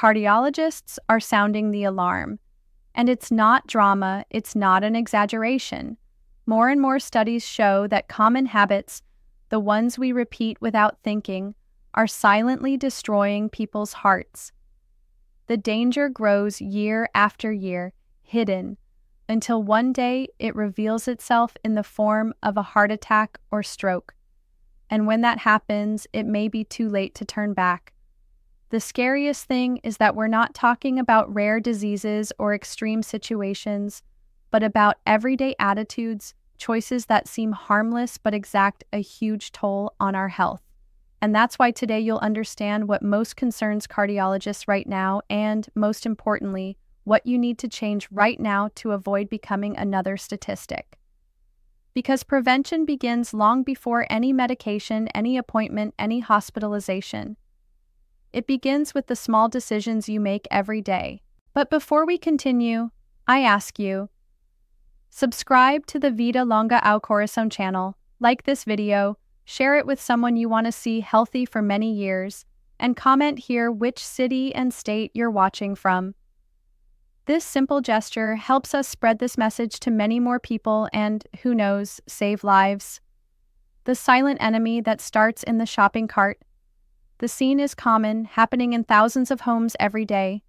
cardiologists are sounding the alarm. And it's not drama, it's not an exaggeration. More and more studies show that common habits, the ones we repeat without thinking, are silently destroying people's hearts. The danger grows year after year, hidden, until one day it reveals itself in the form of a heart attack or stroke. And when that happens, it may be too late to turn back. The scariest thing is that we're not talking about rare diseases or extreme situations, but about everyday attitudes, choices that seem harmless but exact a huge toll on our health. And that's why today you'll understand what most concerns cardiologists right now and, most importantly, what you need to change right now to avoid becoming another statistic. Because prevention begins long before any medication, any appointment, any hospitalization. It begins with the small decisions you make every day. But before we continue, I ask you, subscribe to the Vida Longa ao Coração channel, like this video, share it with someone you want to see healthy for many years, and comment here which city and state you're watching from. This simple gesture helps us spread this message to many more people and, who knows, save lives. The silent enemy that starts in the shopping cart. The scene is common, happening in thousands of homes every day.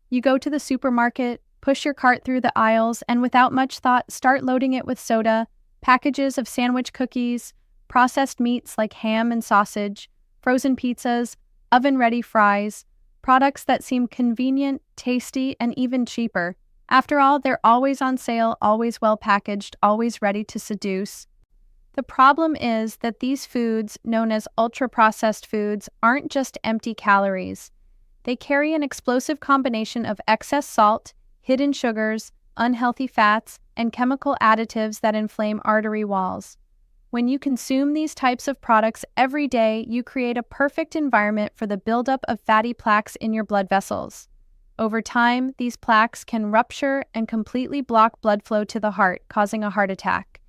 You go to the supermarket, push your cart through the aisles, and without much thought, start loading it with soda, packages of sandwich cookies, processed meats like ham and sausage, frozen pizzas, oven-ready fries, products that seem convenient, tasty, and even cheaper. After all, they're always on sale, always well-packaged, always ready to seduce. The problem is that these foods, known as ultra-processed foods, aren't just empty calories. They carry an explosive combination of excess salt, hidden sugars, unhealthy fats, and chemical additives that inflame artery walls. When you consume these types of products every day, you create a perfect environment for the buildup of fatty plaques in your blood vessels. Over time, these plaques can rupture and completely block blood flow to the heart, causing a heart attack.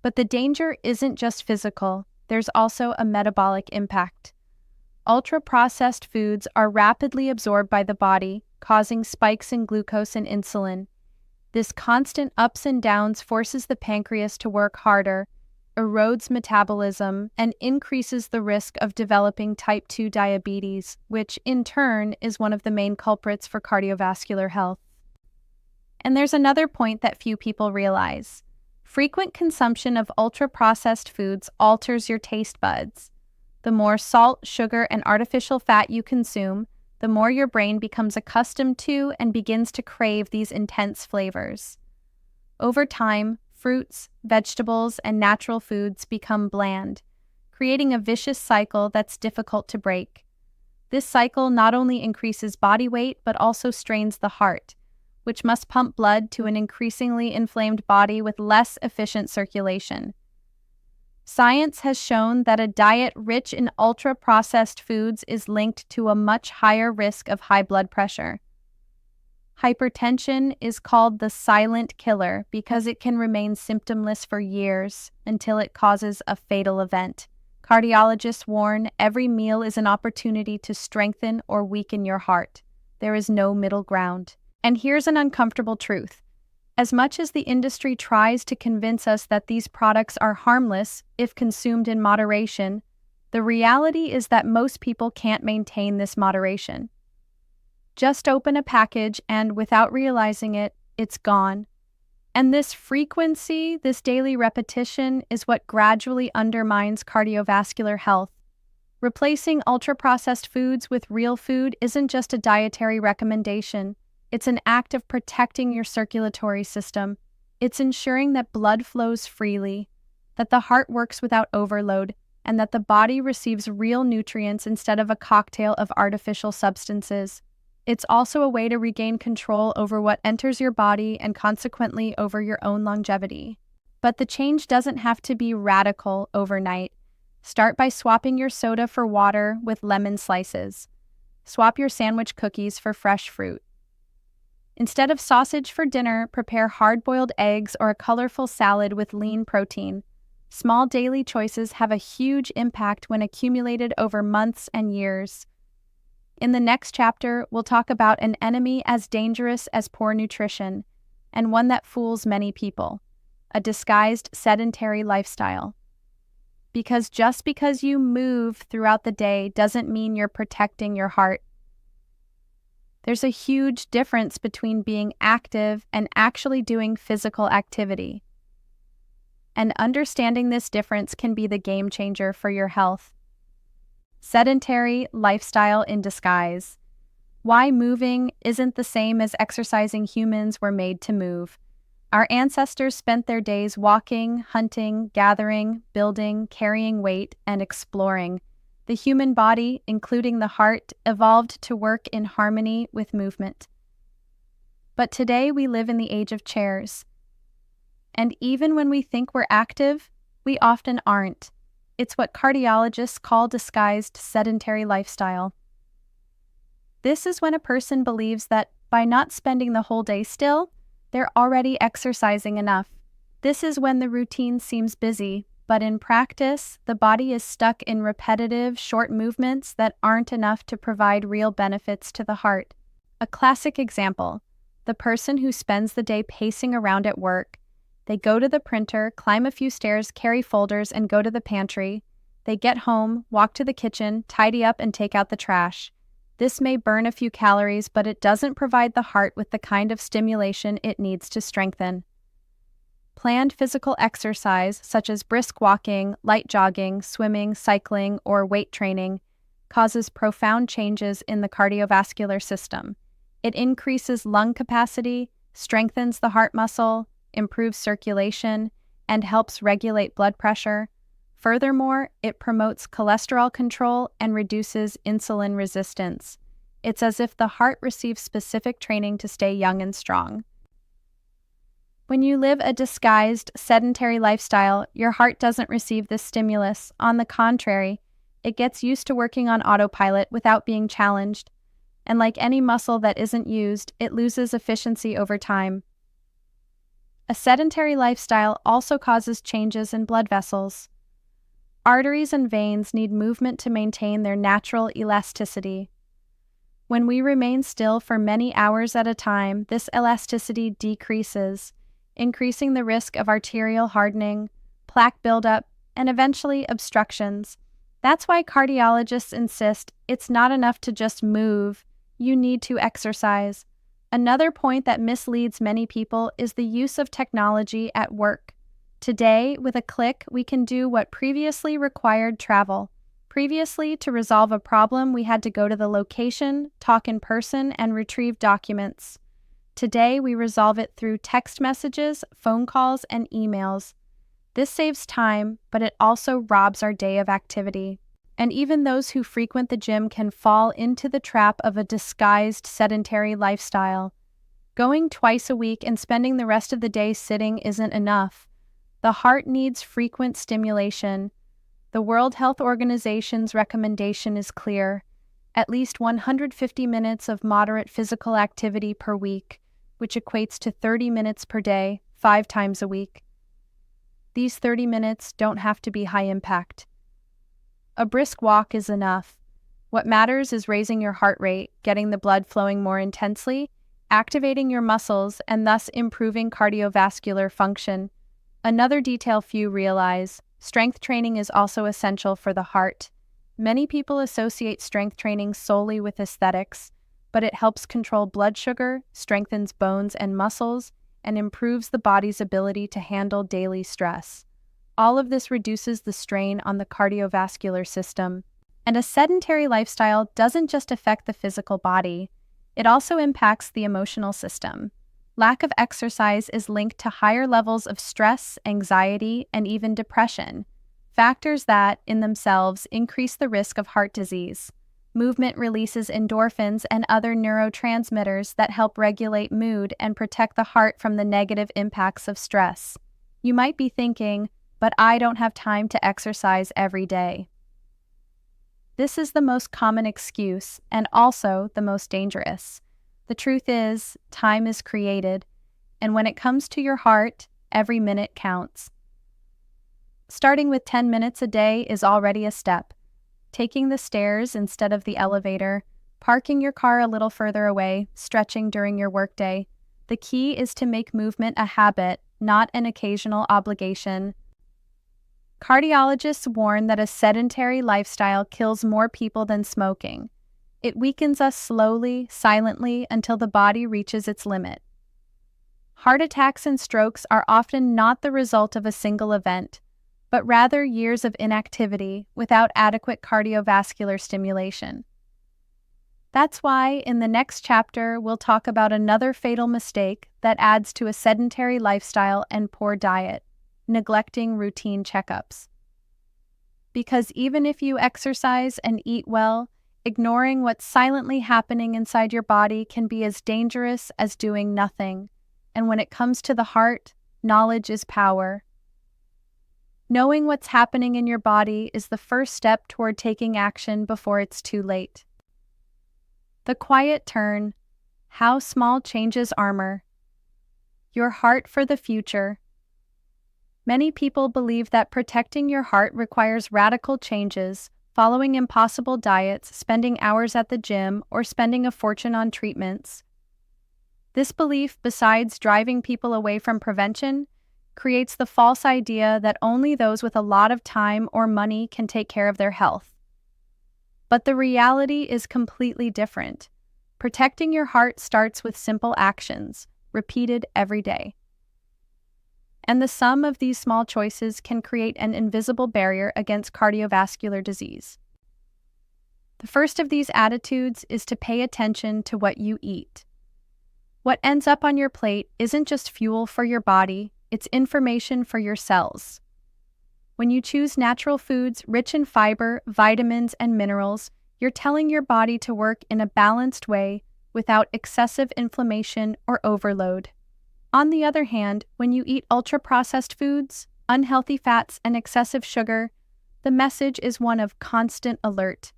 But the danger isn't just physical, there's also a metabolic impact. Ultra-processed foods are rapidly absorbed by the body, causing spikes in glucose and insulin. This constant ups and downs forces the pancreas to work harder, erodes metabolism, and increases the risk of developing type 2 diabetes, which in turn is one of the main culprits for cardiovascular health. And there's another point that few people realize. Frequent consumption of ultra-processed foods alters your taste buds. The more salt, sugar, and artificial fat you consume, the more your brain becomes accustomed to and begins to crave these intense flavors. Over time, fruits, vegetables, and natural foods become bland, creating a vicious cycle that's difficult to break. This cycle not only increases body weight but also strains the heart, which must pump blood to an increasingly inflamed body with less efficient circulation. Science has shown that a diet rich in ultra-processed foods is linked to a much higher risk of high blood pressure. Hypertension is called the silent killer because it can remain symptomless for years until it causes a fatal event. Cardiologists warn every meal is an opportunity to strengthen or weaken your heart. There is no middle ground. And here's an uncomfortable truth. As much as the industry tries to convince us that these products are harmless if consumed in moderation, the reality is that most people can't maintain this moderation. Just open a package and, without realizing it, it's gone. And this frequency, this daily repetition, is what gradually undermines cardiovascular health. Replacing ultra-processed foods with real food isn't just a dietary recommendation. It's an act of protecting your circulatory system. It's ensuring that blood flows freely, that the heart works without overload, and that the body receives real nutrients instead of a cocktail of artificial substances. It's also a way to regain control over what enters your body and consequently over your own longevity. But the change doesn't have to be radical overnight. Start by swapping your soda for water with lemon slices. Swap your sandwich cookies for fresh fruit. Instead of sausage for dinner, prepare hard-boiled eggs or a colorful salad with lean protein. Small daily choices have a huge impact when accumulated over months and years. In the next chapter, we'll talk about an enemy as dangerous as poor nutrition, and one that fools many people: a disguised sedentary lifestyle. Because just because you move throughout the day doesn't mean you're protecting your heart. There's a huge difference between being active and actually doing physical activity. And understanding this difference can be the game changer for your health. Sedentary lifestyle in disguise. Why moving isn't the same as exercising. Humans were made to move. Our ancestors spent their days walking, hunting, gathering, building, carrying weight, and exploring. The human body, including the heart, evolved to work in harmony with movement. But today we live in the age of chairs. And even when we think we're active, we often aren't. It's what cardiologists call disguised sedentary lifestyle. This is when a person believes that by not spending the whole day still, they're already exercising enough. This is when the routine seems busy, but in practice, the body is stuck in repetitive, short movements that aren't enough to provide real benefits to the heart. A classic example: the person who spends the day pacing around at work. They go to the printer, climb a few stairs, carry folders, and go to the pantry. They get home, walk to the kitchen, tidy up, and take out the trash. This may burn a few calories, but it doesn't provide the heart with the kind of stimulation it needs to strengthen. Planned physical exercise, such as brisk walking, light jogging, swimming, cycling, or weight training, causes profound changes in the cardiovascular system. It increases lung capacity, strengthens the heart muscle, improves circulation, and helps regulate blood pressure. Furthermore, it promotes cholesterol control and reduces insulin resistance. It's as if the heart receives specific training to stay young and strong. When you live a disguised, sedentary lifestyle, your heart doesn't receive this stimulus. On the contrary, it gets used to working on autopilot without being challenged. And like any muscle that isn't used, it loses efficiency over time. A sedentary lifestyle also causes changes in blood vessels. Arteries and veins need movement to maintain their natural elasticity. When we remain still for many hours at a time, this elasticity decreases, increasing the risk of arterial hardening, plaque buildup, and eventually obstructions. That's why cardiologists insist it's not enough to just move, you need to exercise. Another point that misleads many people is the use of technology at work. Today, with a click, we can do what previously required travel. Previously, to resolve a problem, we had to go to the location, talk in person, and retrieve documents. Today, we resolve it through text messages, phone calls, and emails. This saves time, but it also robs our day of activity. And even those who frequent the gym can fall into the trap of a disguised sedentary lifestyle. Going twice a week and spending the rest of the day sitting isn't enough. The heart needs frequent stimulation. The World Health Organization's recommendation is clear: at least 150 minutes of moderate physical activity per week, which equates to 30 minutes per day, 5 times a week. These 30 minutes don't have to be high impact. A brisk walk is enough. What matters is raising your heart rate, getting the blood flowing more intensely, activating your muscles, and thus improving cardiovascular function. Another detail few realize: strength training is also essential for the heart. Many people associate strength training solely with aesthetics, but it helps control blood sugar, strengthens bones and muscles, and improves the body's ability to handle daily stress. All of this reduces the strain on the cardiovascular system. And a sedentary lifestyle doesn't just affect the physical body, it also impacts the emotional system. Lack of exercise is linked to higher levels of stress, anxiety, and even depression, factors that, in themselves, increase the risk of heart disease. Movement releases endorphins and other neurotransmitters that help regulate mood and protect the heart from the negative impacts of stress. You might be thinking, but I don't have time to exercise every day. This is the most common excuse and also the most dangerous. The truth is, time is created, and when it comes to your heart, every minute counts. Starting with 10 minutes a day is already a step. Taking the stairs instead of the elevator, parking your car a little further away, stretching during your workday. The key is to make movement a habit, not an occasional obligation. Cardiologists warn that a sedentary lifestyle kills more people than smoking. It weakens us slowly, silently, until the body reaches its limit. Heart attacks and strokes are often not the result of a single event, but rather years of inactivity without adequate cardiovascular stimulation. That's why in the next chapter we'll talk about another fatal mistake that adds to a sedentary lifestyle and poor diet: neglecting routine checkups. Because even if you exercise and eat well, ignoring what's silently happening inside your body can be as dangerous as doing nothing. And when it comes to the heart, knowledge is power. Knowing what's happening in your body is the first step toward taking action before it's too late. The quiet turn: how small changes armor. Your heart for the future. Many people believe that protecting your heart requires radical changes, following impossible diets, spending hours at the gym, or spending a fortune on treatments. This belief, besides driving people away from prevention, creates the false idea that only those with a lot of time or money can take care of their health. But the reality is completely different. Protecting your heart starts with simple actions, repeated every day. And the sum of these small choices can create an invisible barrier against cardiovascular disease. The first of these attitudes is to pay attention to what you eat. What ends up on your plate isn't just fuel for your body, it's information for your cells. When you choose natural foods rich in fiber, vitamins, and minerals, you're telling your body to work in a balanced way without excessive inflammation or overload. On the other hand, when you eat ultra-processed foods, unhealthy fats, and excessive sugar, the message is one of constant alert.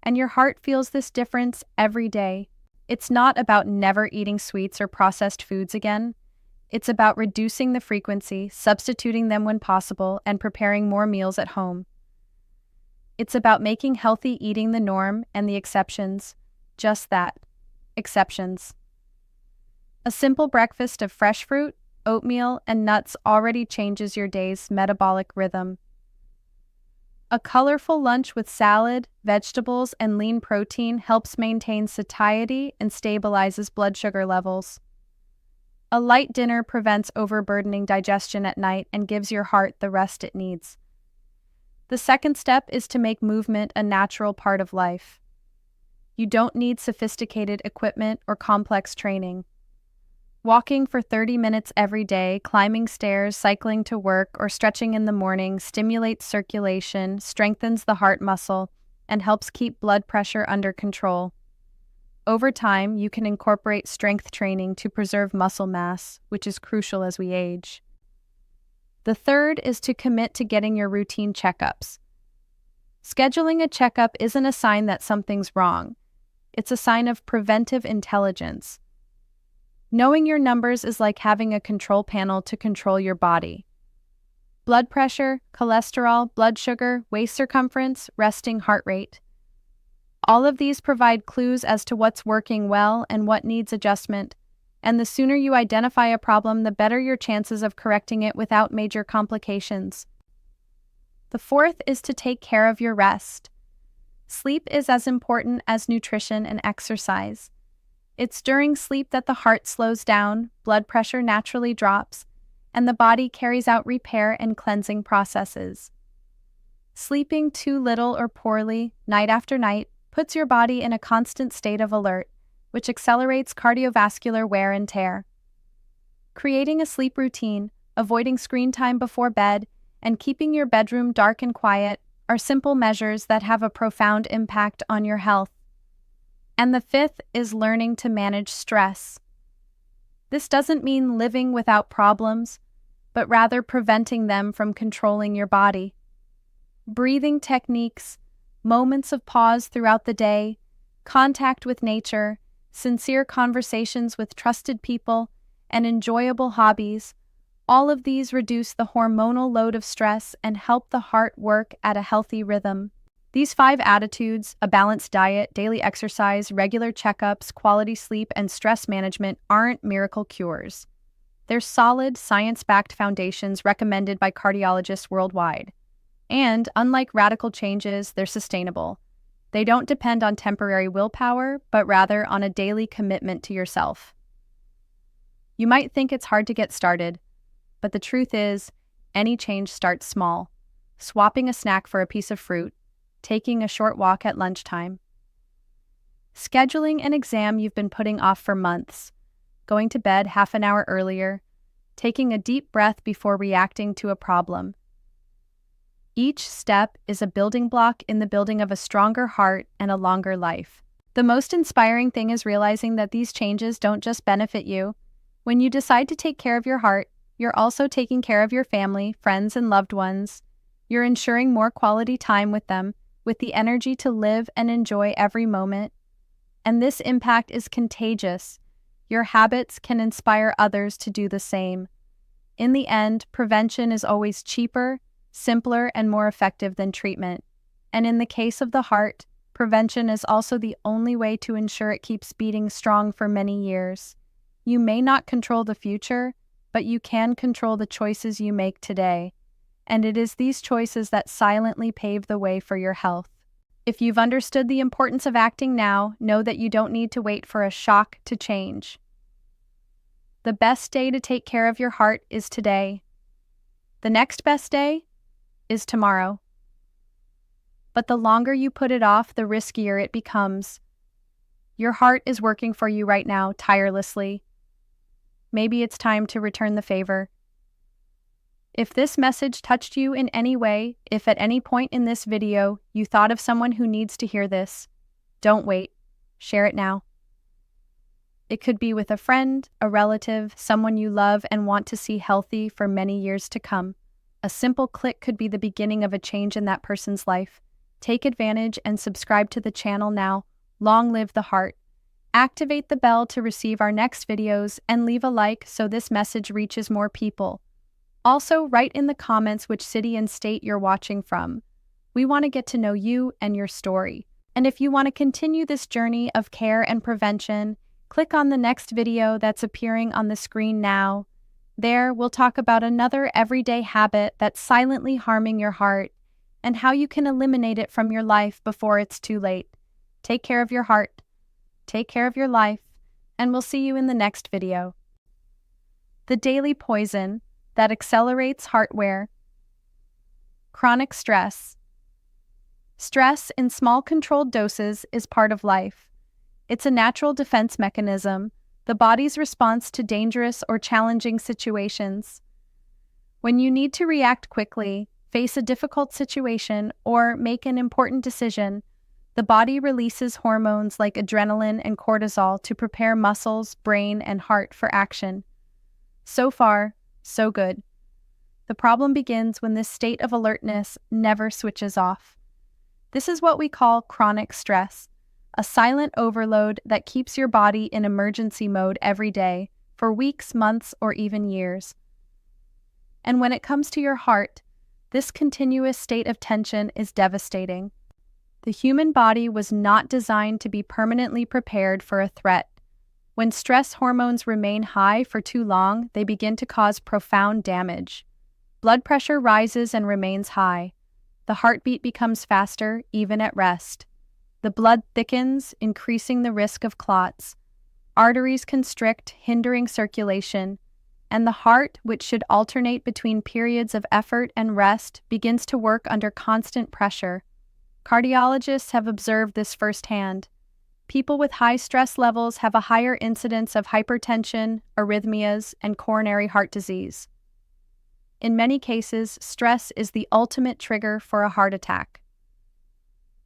And your heart feels this difference every day. It's not about never eating sweets or processed foods again. It's about reducing the frequency, substituting them when possible, and preparing more meals at home. It's about making healthy eating the norm and the exceptions, just that, exceptions. A simple breakfast of fresh fruit, oatmeal, and nuts already changes your day's metabolic rhythm. A colorful lunch with salad, vegetables, and lean protein helps maintain satiety and stabilizes blood sugar levels. A light dinner prevents overburdening digestion at night and gives your heart the rest it needs. The second step is to make movement a natural part of life. You don't need sophisticated equipment or complex training. Walking for 30 minutes every day, climbing stairs, cycling to work, or stretching in the morning stimulates circulation, strengthens the heart muscle, and helps keep blood pressure under control. Over time, you can incorporate strength training to preserve muscle mass, which is crucial as we age. The third is to commit to getting your routine checkups. Scheduling a checkup isn't a sign that something's wrong. It's a sign of preventive intelligence. Knowing your numbers is like having a control panel to control your body. Blood pressure, cholesterol, blood sugar, waist circumference, resting heart rate. All of these provide clues as to what's working well and what needs adjustment, and the sooner you identify a problem, the better your chances of correcting it without major complications. The fourth is to take care of your rest. Sleep is as important as nutrition and exercise. It's during sleep that the heart slows down, blood pressure naturally drops, and the body carries out repair and cleansing processes. Sleeping too little or poorly, night after night, puts your body in a constant state of alert, which accelerates cardiovascular wear and tear. Creating a sleep routine, avoiding screen time before bed, and keeping your bedroom dark and quiet are simple measures that have a profound impact on your health. And the fifth is learning to manage stress. This doesn't mean living without problems, but rather preventing them from controlling your body. Breathing techniques, moments of pause throughout the day, contact with nature, sincere conversations with trusted people, and enjoyable hobbies, all of these reduce the hormonal load of stress and help the heart work at a healthy rhythm. These 5 attitudes, a balanced diet, daily exercise, regular checkups, quality sleep, and stress management, aren't miracle cures. They're solid, science-backed foundations recommended by cardiologists worldwide. And, unlike radical changes, they're sustainable. They don't depend on temporary willpower, but rather on a daily commitment to yourself. You might think it's hard to get started, but the truth is, any change starts small. Swapping a snack for a piece of fruit, taking a short walk at lunchtime, scheduling an exam you've been putting off for months, going to bed half an hour earlier, taking a deep breath before reacting to a problem. Each step is a building block in the building of a stronger heart and a longer life. The most inspiring thing is realizing that these changes don't just benefit you. When you decide to take care of your heart, you're also taking care of your family, friends, and loved ones. You're ensuring more quality time with them, with the energy to live and enjoy every moment. And this impact is contagious. Your habits can inspire others to do the same. In the end, prevention is always cheaper, simpler, and more effective than treatment. And in the case of the heart, prevention is also the only way to ensure it keeps beating strong for many years. You may not control the future, but you can control the choices you make today. And it is these choices that silently pave the way for your health. If you've understood the importance of acting now, know that you don't need to wait for a shock to change. The best day to take care of your heart is today. The next best day is tomorrow. But the longer you put it off, the riskier it becomes. Your heart is working for you right now, tirelessly. Maybe it's time to return the favor. If this message touched you in any way, if at any point in this video you thought of someone who needs to hear this, don't wait. Share it now. It could be with a friend, a relative, someone you love and want to see healthy for many years to come. A simple click could be the beginning of a change in that person's life. Take advantage and subscribe to the channel now. Long live the heart. Activate the bell to receive our next videos and leave a like so this message reaches more people. Also, write in the comments which city and state you're watching from. We want to get to know you and your story. And if you want to continue this journey of care and prevention, click on the next video that's appearing on the screen now. There, we'll talk about another everyday habit that's silently harming your heart and how you can eliminate it from your life before it's too late. Take care of your heart, take care of your life, and we'll see you in the next video. The daily poison that accelerates heart wear. Chronic stress. Stress in small controlled doses is part of life. It's a natural defense mechanism, the body's response to dangerous or challenging situations. When you need to react quickly, face a difficult situation, or make an important decision, the body releases hormones like adrenaline and cortisol to prepare muscles, brain, and heart for action. So far, so good. The problem begins when this state of alertness never switches off. This is what we call chronic stress, a silent overload that keeps your body in emergency mode every day, for weeks, months, or even years. And when it comes to your heart, this continuous state of tension is devastating. The human body was not designed to be permanently prepared for a threat. When stress hormones remain high for too long, they begin to cause profound damage. Blood pressure rises and remains high. The heartbeat becomes faster, even at rest. The blood thickens, increasing the risk of clots. Arteries constrict, hindering circulation. And the heart, which should alternate between periods of effort and rest, begins to work under constant pressure. Cardiologists have observed this firsthand. People with high stress levels have a higher incidence of hypertension, arrhythmias, and coronary heart disease. In many cases, stress is the ultimate trigger for a heart attack.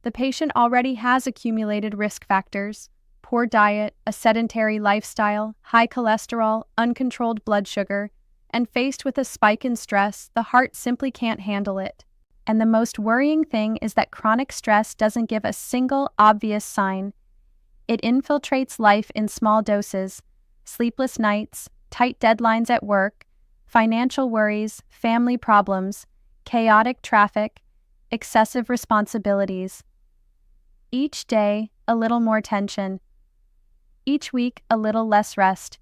The patient already has accumulated risk factors: poor diet, a sedentary lifestyle, high cholesterol, uncontrolled blood sugar, and faced with a spike in stress, the heart simply can't handle it. And the most worrying thing is that chronic stress doesn't give a single obvious sign. It infiltrates life in small doses: sleepless nights, tight deadlines at work, financial worries, family problems, chaotic traffic. excessive responsibilities. Each day, a little more tension. Each week, a little less rest.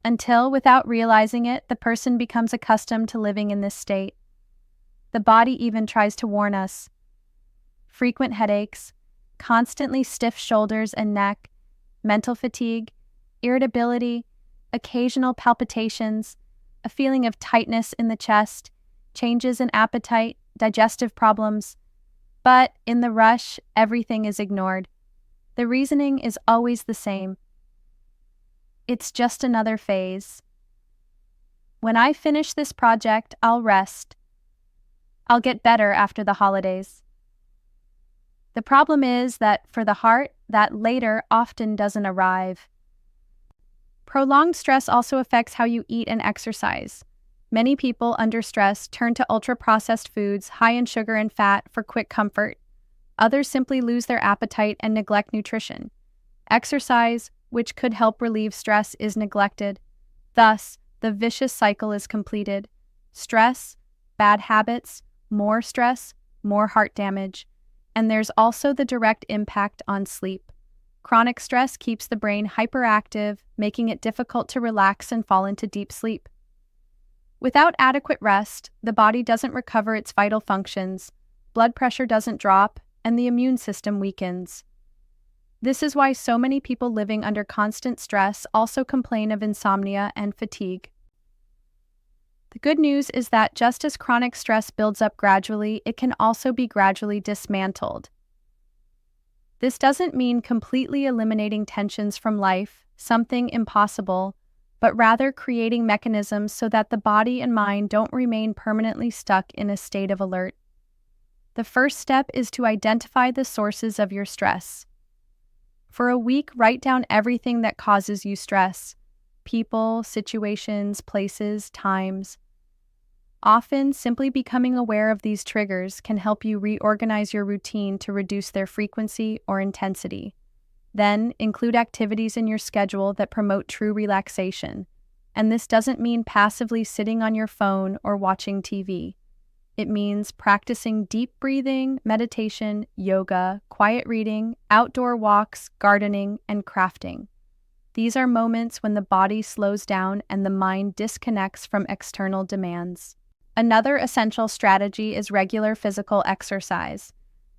Until, without realizing it, the person becomes accustomed to living in this state. The body even tries to warn us. Frequent headaches, constantly stiff shoulders and neck, mental fatigue, irritability, occasional palpitations, a feeling of tightness in the chest, changes in appetite, digestive problems. But in the rush, everything is ignored. The reasoning is always the same. It's just another phase. When I finish this project, I'll rest. I'll get better after the holidays. The problem is that for the heart, that later often doesn't arrive. Prolonged stress also affects how you eat and exercise. Many people under stress turn to ultra-processed foods high in sugar and fat for quick comfort. Others simply lose their appetite and neglect nutrition. Exercise, which could help relieve stress, is neglected. Thus, the vicious cycle is completed. Stress, bad habits, more stress, more heart damage. And there's also the direct impact on sleep. Chronic stress keeps the brain hyperactive, making it difficult to relax and fall into deep sleep. Without adequate rest, the body doesn't recover its vital functions, blood pressure doesn't drop, and the immune system weakens. This is why so many people living under constant stress also complain of insomnia and fatigue. The good news is that just as chronic stress builds up gradually, it can also be gradually dismantled. This doesn't mean completely eliminating tensions from life, something impossible, but rather creating mechanisms so that the body and mind don't remain permanently stuck in a state of alert. The first step is to identify the sources of your stress. For a week, write down everything that causes you stress: people, situations, places, times. Often, simply becoming aware of these triggers can help you reorganize your routine to reduce their frequency or intensity. Then, include activities in your schedule that promote true relaxation. And this doesn't mean passively sitting on your phone or watching TV. It means practicing deep breathing, meditation, yoga, quiet reading, outdoor walks, gardening, and crafting. These are moments when the body slows down and the mind disconnects from external demands. Another essential strategy is regular physical exercise.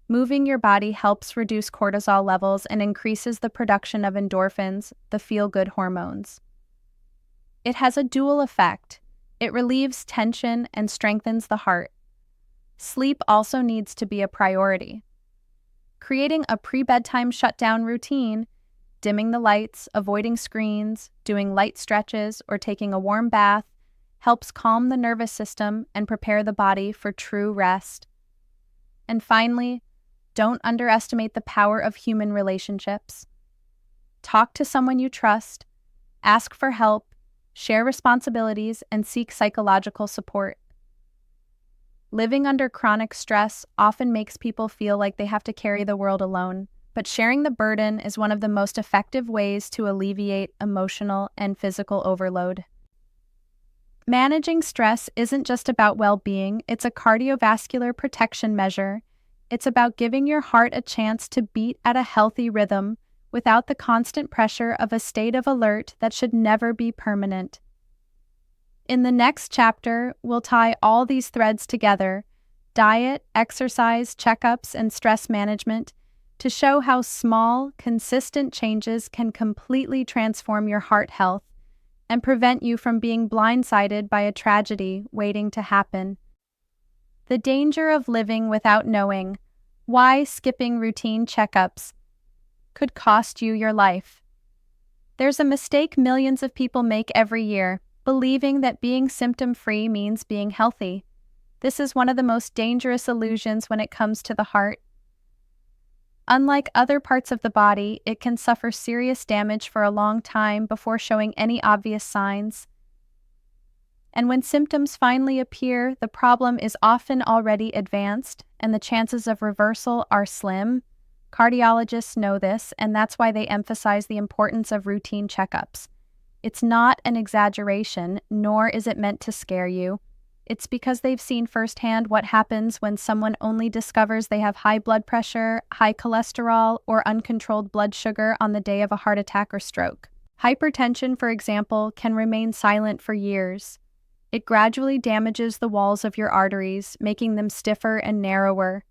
Moving your body helps reduce cortisol levels and increases the production of endorphins, the feel-good hormones. It has a dual effect. It relieves tension and strengthens the heart. Sleep also needs to be a priority. Creating a pre-bedtime shutdown routine, dimming the lights, avoiding screens, doing light stretches, or taking a warm bath helps calm the nervous system and prepare the body for true rest. And finally, don't underestimate the power of human relationships. Talk to someone you trust, ask for help, share responsibilities, and seek psychological support. Living under chronic stress often makes people feel like they have to carry the world alone, but sharing the burden is one of the most effective ways to alleviate emotional and physical overload. Managing stress isn't just about well-being, it's a cardiovascular protection measure. It's about giving your heart a chance to beat at a healthy rhythm without the constant pressure of a state of alert that should never be permanent. In the next chapter, we'll tie all these threads together: diet, exercise, checkups, and stress management, to show how small, consistent changes can completely transform your heart health and prevent you from being blindsided by a tragedy waiting to happen. The danger of living without knowing why skipping routine checkups could cost you your life. There's a mistake millions of people make every year, believing that being symptom-free means being healthy. This is one of the most dangerous illusions when it comes to the heart. Unlike other parts of the body, it can suffer serious damage for a long time before showing any obvious signs. And when symptoms finally appear, the problem is often already advanced, and the chances of reversal are slim. Cardiologists know this, and that's why they emphasize the importance of routine checkups. It's not an exaggeration, nor is it meant to scare you. It's because they've seen firsthand what happens when someone only discovers they have high blood pressure, high cholesterol, or uncontrolled blood sugar on the day of a heart attack or stroke. Hypertension, for example, can remain silent for years. It gradually damages the walls of your arteries, making them stiffer and narrower.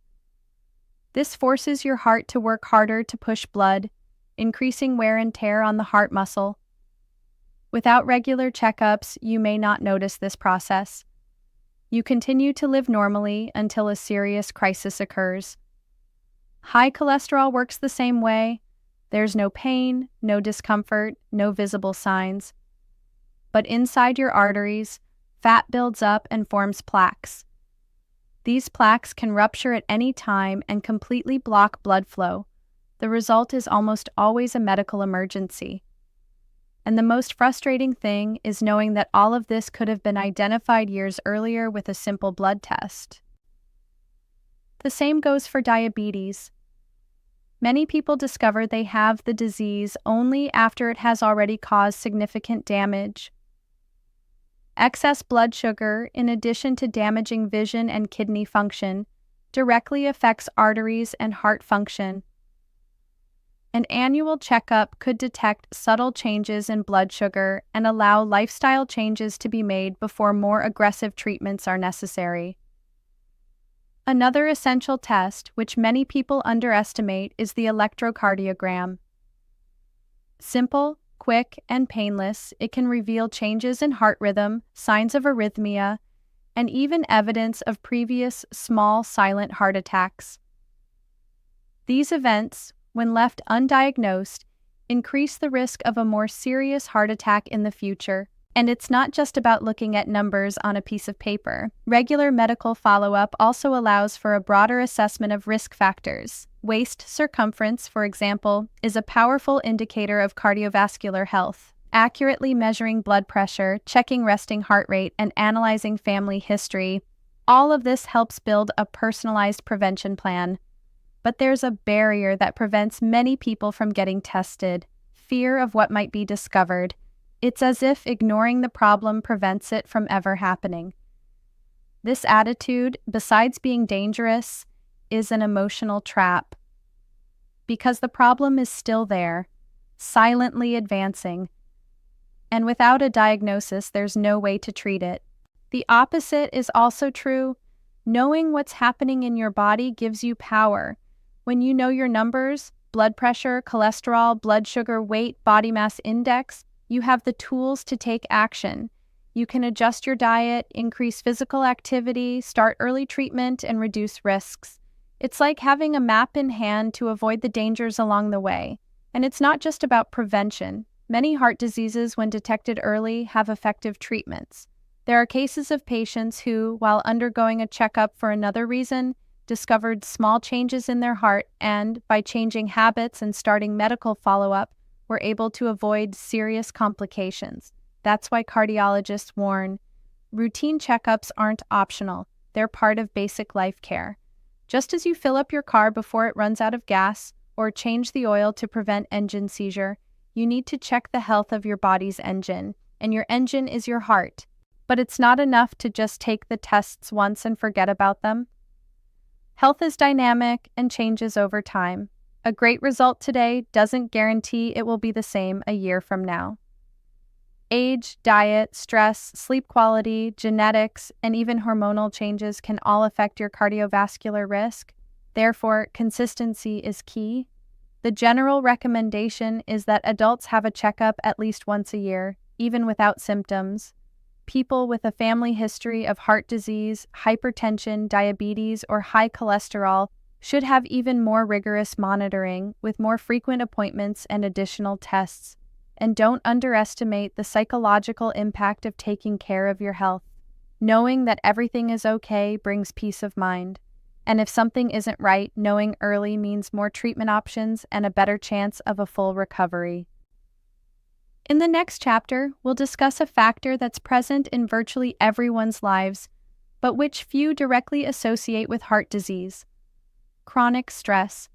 This forces your heart to work harder to push blood, increasing wear and tear on the heart muscle. Without regular checkups, you may not notice this process. You continue to live normally until a serious crisis occurs. High cholesterol works the same way. There's no pain, no discomfort, no visible signs. But inside your arteries, fat builds up and forms plaques. These plaques can rupture at any time and completely block blood flow. The result is almost always a medical emergency. And the most frustrating thing is knowing that all of this could have been identified years earlier with a simple blood test. The same goes for diabetes. Many people discover they have the disease only after it has already caused significant damage. Excess blood sugar, in addition to damaging vision and kidney function, directly affects arteries and heart function. An annual checkup could detect subtle changes in blood sugar and allow lifestyle changes to be made before more aggressive treatments are necessary. Another essential test, which many people underestimate, is the electrocardiogram. Simple, quick, and painless, it can reveal changes in heart rhythm, signs of arrhythmia, and even evidence of previous small silent heart attacks. These events, when left undiagnosed, increase the risk of a more serious heart attack in the future. And it's not just about looking at numbers on a piece of paper. Regular medical follow-up also allows for a broader assessment of risk factors. Waist circumference, for example, is a powerful indicator of cardiovascular health. Accurately measuring blood pressure, checking resting heart rate, and analyzing family history, all of this helps build a personalized prevention plan. But there's a barrier that prevents many people from getting tested: fear of what might be discovered. It's as if ignoring the problem prevents it from ever happening. This attitude, besides being dangerous, is an emotional trap. Because the problem is still there, silently advancing. And without a diagnosis, there's no way to treat it. The opposite is also true. Knowing what's happening in your body gives you power. When you know your numbers, blood pressure, cholesterol, blood sugar, weight, body mass index, you have the tools to take action. You can adjust your diet, increase physical activity, start early treatment, and reduce risks. It's like having a map in hand to avoid the dangers along the way. And it's not just about prevention. Many heart diseases, when detected early, have effective treatments. There are cases of patients who, while undergoing a checkup for another reason, discovered small changes in their heart and, by changing habits and starting medical follow-up, were able to avoid serious complications. That's why cardiologists warn, routine checkups aren't optional. They're part of basic life care. Just as you fill up your car before it runs out of gas or change the oil to prevent engine seizure, you need to check the health of your body's engine, and your engine is your heart. But it's not enough to just take the tests once and forget about them. Health is dynamic and changes over time. A great result today doesn't guarantee it will be the same a year from now. Age, diet, stress, sleep quality, genetics, and even hormonal changes can all affect your cardiovascular risk. Therefore, consistency is key. The general recommendation is that adults have a checkup at least once a year, even without symptoms. People with a family history of heart disease, hypertension, diabetes, or high cholesterol should have even more rigorous monitoring with more frequent appointments and additional tests. And don't underestimate the psychological impact of taking care of your health. Knowing that everything is okay brings peace of mind. And if something isn't right, knowing early means more treatment options and a better chance of a full recovery. In the next chapter, we'll discuss a factor that's present in virtually everyone's lives, but which few directly associate with heart disease: chronic stress.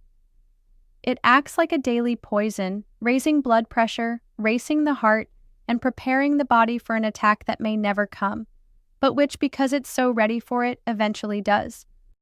It acts like a daily poison, raising blood pressure, racing the heart, and preparing the body for an attack that may never come. but which, because it's so ready for it, eventually does.